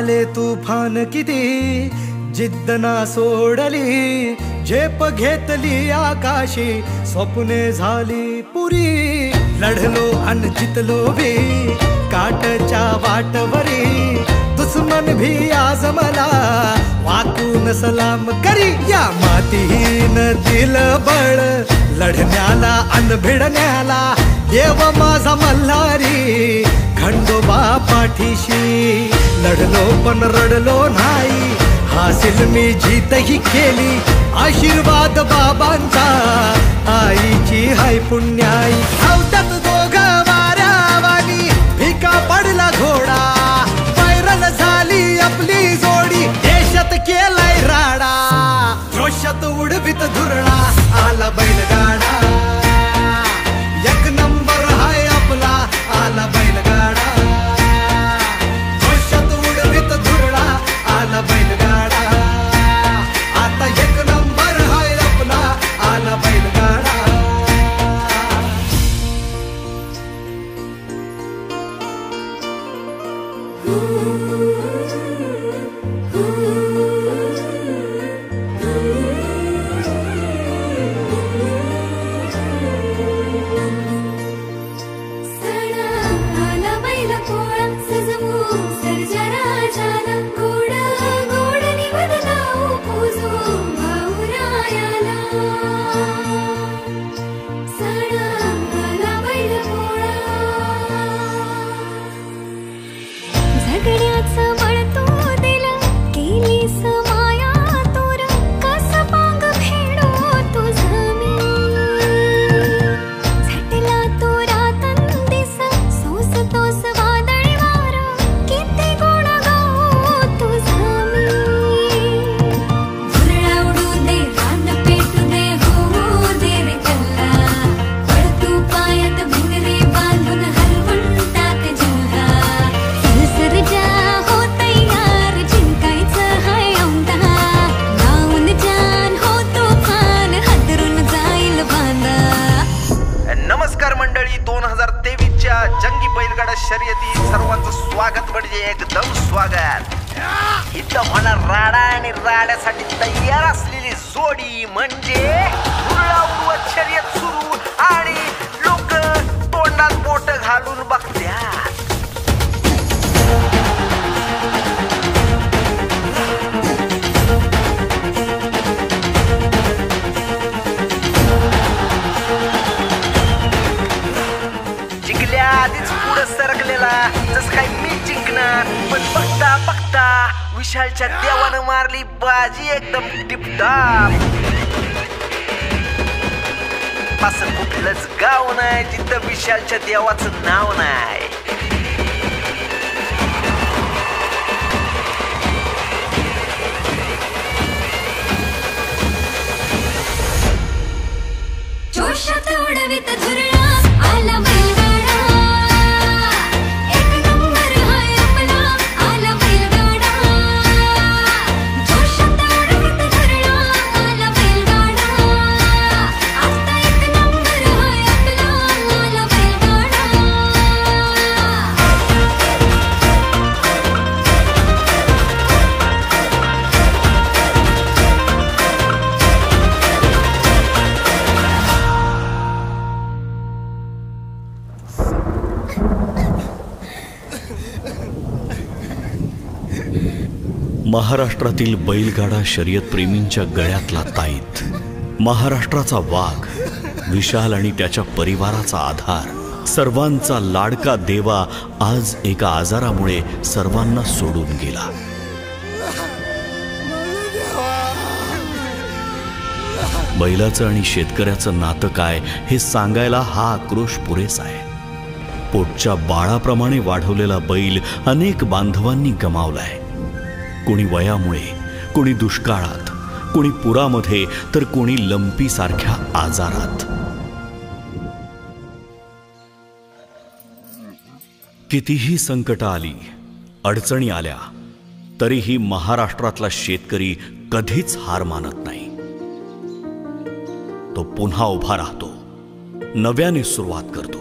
आले तुफान किती जिद्द ना सोडली, झेप घेतली आकाशी, स्वप्ने झाली पुरी. लढलो अन जितलो बी काटच्या वाटवरी, दुश्मन भी आज मला वाकून सलाम करी. या मातीहीन दिल बळ लढण्याला अन भिडण्याला, देव माझा मल्हारी खंडोबा पाठीशी. लढलो पण रडलो नाही, हासिल मी जीतही केली, आशीर्वाद बाबांचा आईची हाय पुण्याई. धावतात दोघं वाऱ्यावानी, फिका पडला घोडा, पैरल झाली आपली जोडी, देशात केलाय राडा. जोशात उडवीत धुरळा, आला बैलगाडा, एक नंबर हाय आपला आला बैलगाडा. जोशात उडवीत धुरळा, आला बैलगाडा, आता एक नंबर हाय आपला आला बैलगाडा. शर्यती सर्वांचं स्वागत म्हणजे एकदम स्वागत. इथं होणार राडा आणि राड्यासाठी तयार असलेली जोडी म्हणजे रुळावरची शर्यत सुरू आणि लोक तोंडात बोट घालून बघतात. आधीच पुढे सरकलेला जस काय मी जिंकणार, पण बघता बघता विशालच्या देवानं मारली बाजी एकदम टिपटाप. असं कुठलंच गाव नाही जिथं विशालच्या देवाचं नाव नाही. जोशात उडवीत धुरळा, आला बैलगाडा. महाराष्ट्रातील बैलगाडा शर्यतप्रेमींच्या गळ्यातला ताईत, महाराष्ट्राचा वाघ, विशाल आणि त्याच्या परिवाराचा आधार, सर्वांचा लाडका देवा आज एका आजारामुळे सर्वांना सोडून गेला. बैलाचं आणि शेतकऱ्याचं नातं काय हे सांगायला हा आक्रोश पुरेसा आहे. पोटच्या बाळाप्रमाणे वाढवलेला बैल अनेक बांधवांनी गमावलाय. कोणी वयामुळे, कोणी दुष्काळात, कोणी पुरामध्ये, तर कोणी लंपी सारख्या आजारात. कितीही संकट आली, अडचणी आल्या, तरीही महाराष्ट्रातला शेतकरी कधीच हार मानत नाही. तो पुन्हा उभा राहतो, नव्याने सुरुवात करतो.